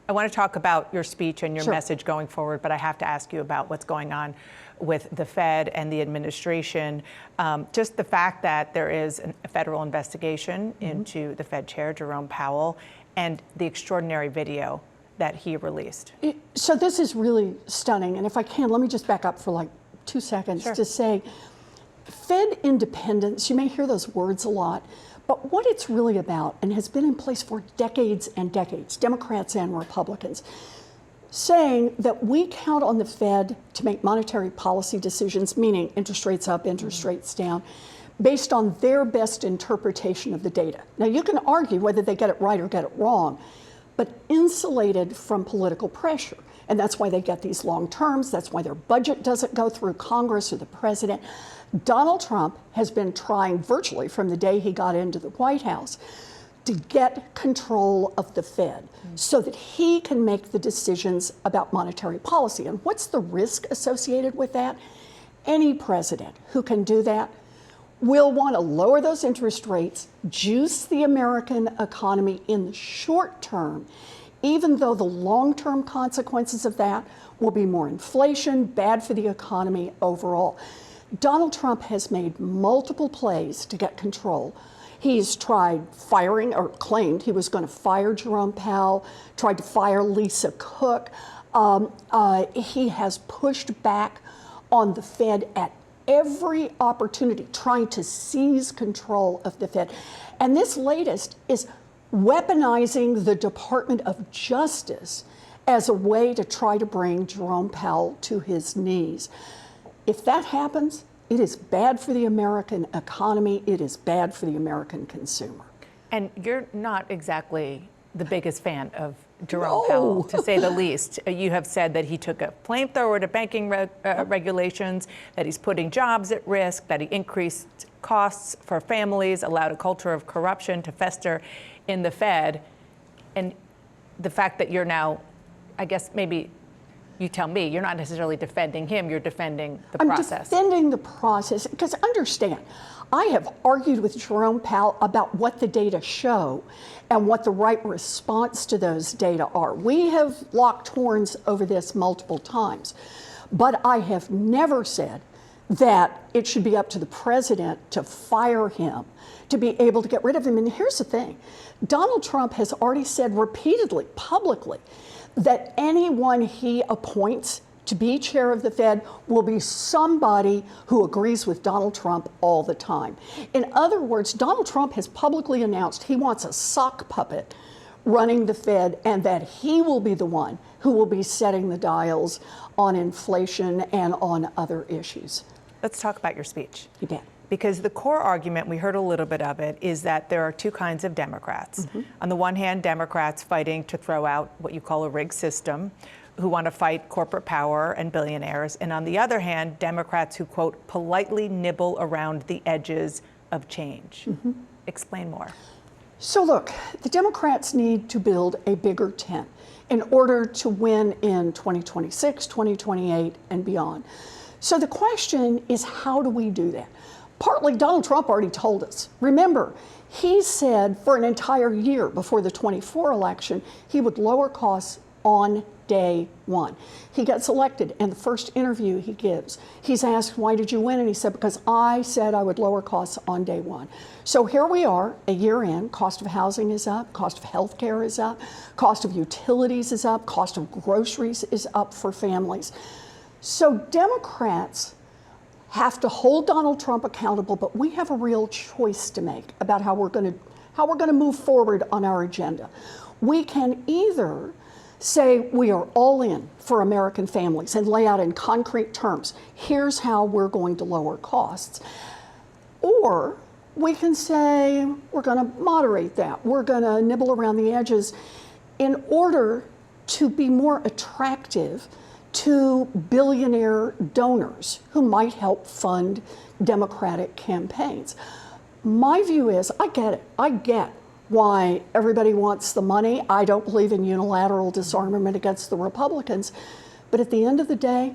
I want to talk about your speech and your Sure. message going forward, but I have to ask you about what's going on with the Fed and the administration. Just the fact that there is a federal investigation into the Fed chair, Jerome Powell, and the extraordinary video that he released. So this is really stunning. And if I can, let me just back up for like 2 seconds to say, Fed independence, you may hear those words a lot, but what it's really about, and has been in place for decades and decades, Democrats and Republicans, saying that we count on the Fed to make monetary policy decisions, meaning interest rates up, interest rates down, based on their best interpretation of the data. Now, you can argue whether they get it right or get it wrong, but insulated from political pressure. And that's why they get these long terms. That's why their budget doesn't go through Congress or the president. Donald Trump has been trying virtually from the day he got into the White House to get control of the Fed so that he can make the decisions about monetary policy. And what's the risk associated with that? Any president who can do that will want to lower those interest rates, juice the American economy in the short term, even though the long-term consequences of that will be more inflation, bad for the economy overall. Donald Trump has made multiple plays to get control. He's tried firing, or claimed he was going to fire Jerome Powell, tried to fire Lisa Cook. He has pushed back on the Fed at every opportunity, trying to seize control of the Fed. And this latest is weaponizing the Department of Justice as a way to try to bring Jerome Powell to his knees. If that happens, it is bad for the American economy. It is bad for the American consumer. And you're not exactly the biggest fan of Jerome Powell, to say the least. You have said that he took a flamethrower to banking regulations, that he's putting jobs at risk, that he increased costs for families, allowed a culture of corruption to fester in the Fed. And the fact that you're now, I guess maybe you tell me, you're not necessarily defending him, you're defending the process. I'm defending the process, because understand, I have argued with Jerome Powell about what the data show and what the right response to those data are. We have locked horns over this multiple times, but I have never said that it should be up to the president to fire him, to be able to get rid of him. And here's the thing, Donald Trump has already said repeatedly, publicly, that anyone he appoints to be chair of the Fed will be somebody who agrees with Donald Trump all the time. In other words, Donald Trump has publicly announced he wants a sock puppet running the Fed, and that he will be the one who will be setting the dials on inflation and on other issues. Let's talk about your speech. You bet. Because the core argument, we heard a little bit of it, is that there are two kinds of Democrats. On the one hand, Democrats fighting to throw out what you call a rigged system, who want to fight corporate power and billionaires. And on the other hand, Democrats who, quote, politely nibble around the edges of change. Explain more. So look, the Democrats need to build a bigger tent in order to win in 2026, 2028, and beyond. So the question is, how do we do that? Partly, Donald Trump already told us. Remember, he said for an entire year before the 24 election, he would lower costs on day one. He gets elected, and the first interview he gives, he's asked, why did you win? And he said, because I said I would lower costs on day one. So here we are, a year in, cost of housing is up, cost of health care is up, cost of utilities is up, cost of groceries is up for families. So Democrats have to hold Donald Trump accountable, but we have a real choice to make about how we're going to move forward on our agenda. We can either say we are all in for American families and lay out in concrete terms, here's how we're going to lower costs. Or we can say we're going to moderate that. We're going to nibble around the edges in order to be more attractive to billionaire donors who might help fund Democratic campaigns. My view is, I get it. I get why everybody wants the money. I don't believe in unilateral disarmament against the Republicans. But at the end of the day,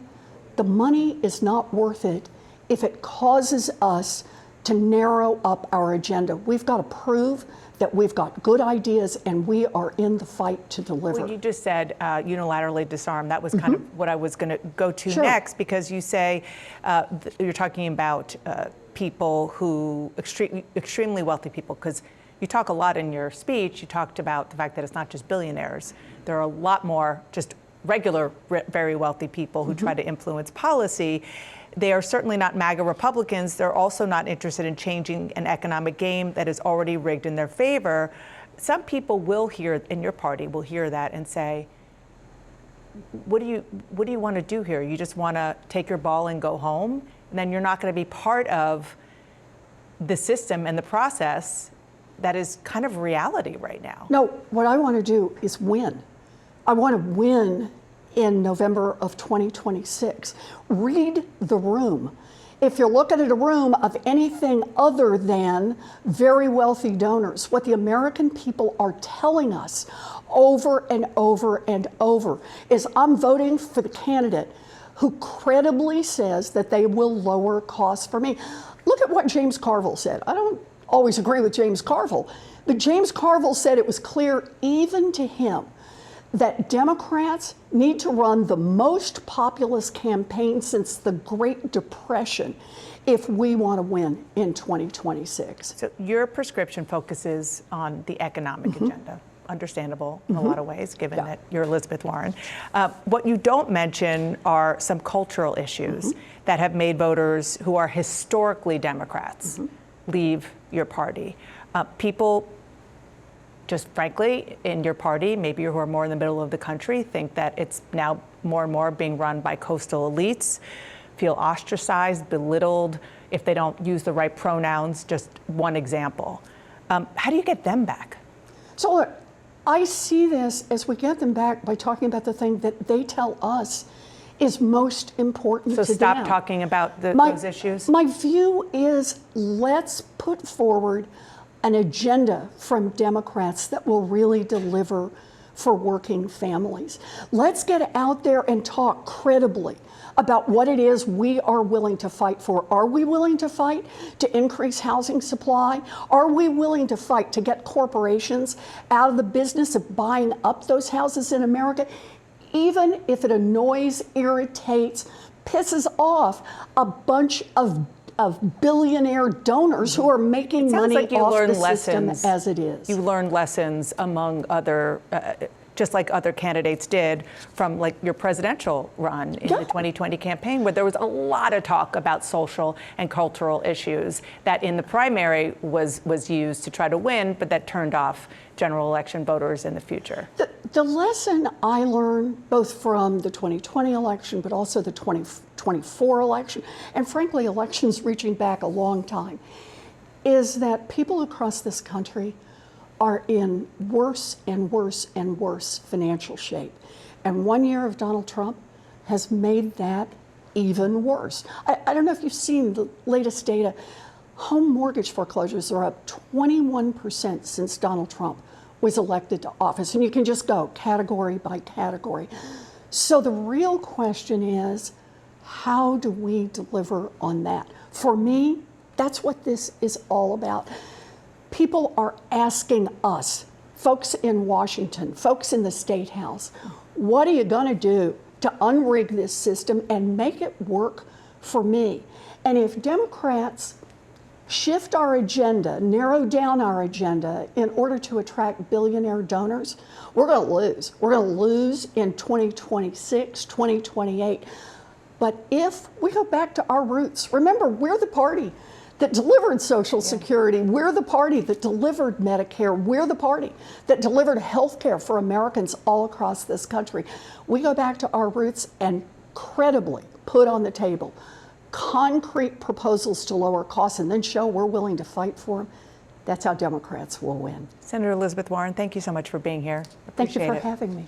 the money is not worth it if it causes us to narrow up our agenda. We've got to prove that we've got good ideas and we are in the fight to deliver. Well, you just said unilaterally disarm. That was kind of what I was going to go to next, because you say you're talking about people who, extremely wealthy people, because you talk a lot in your speech. You talked about the fact that it's not just billionaires. There are a lot more just regular, very wealthy people who try to influence policy. They are certainly not MAGA Republicans. They're also not interested in changing an economic game that is already rigged in their favor. Some people will hear, in your party, will hear that and say, what do you want to do here? You just want to take your ball and go home? And then you're not going to be part of the system and the process that is kind of reality right now. No, what I want to do is win. I want to win in November of 2026. Read the room. If you're looking at a room of anything other than very wealthy donors, what the American people are telling us over and over and over is, I'm voting for the candidate who credibly says that they will lower costs for me. Look at what James Carville said. I don't always agree with James Carville, but James Carville said it was clear even to him that Democrats need to run the most populist campaign since the Great Depression if we want to win in 2026. So your prescription focuses on the economic agenda. Understandable in a lot of ways, given that you're Elizabeth Warren. What you don't mention are some cultural issues that have made voters who are historically Democrats leave your party. People, just frankly, in your party, maybe who are more in the middle of the country, think that it's now more and more being run by coastal elites, feel ostracized, belittled if they don't use the right pronouns, just one example. How do you get them back? So look, I see this as we get them back by talking about the thing that they tell us is most important to them. So stop talking about those issues? My view is, let's put forward an agenda from Democrats that will really deliver for working families. Let's get out there and talk credibly about what it is we are willing to fight for. Are we willing to fight to increase housing supply? Are we willing to fight to get corporations out of the business of buying up those houses in America, even if it annoys, irritates, pisses off a bunch of billionaire donors who are making money like you off learned the lessons, system as it is. You learned lessons among other, just like other candidates did from like your presidential run in the 2020 campaign, where there was a lot of talk about social and cultural issues that in the primary was used to try to win, but that turned off general election voters in the future. The lesson I learned both from the 2020 election, but also the 2024 election, and frankly, elections reaching back a long time, is that people across this country are in worse and worse and worse financial shape. And 1 year of Donald Trump has made that even worse. I don't know if you've seen the latest data. Home mortgage foreclosures are up 21% since Donald Trump was elected to office. And you can just go category by category. So the real question is, how do we deliver on that? For me, that's what this is all about. People are asking us, folks in Washington, folks in the State House, what are you going to do to unrig this system and make it work for me? And if Democrats shift our agenda, narrow down our agenda in order to attract billionaire donors, we're going to lose. We're going to lose in 2026, 2028. But if we go back to our roots, remember, we're the party that delivered Social Security. We're the party that delivered Medicare. We're the party that delivered health care for Americans all across this country. We go back to our roots and credibly put on the table concrete proposals to lower costs and then show we're willing to fight for them. That's how Democrats will win. Senator Elizabeth Warren, thank you so much for being here. Thank you for having me.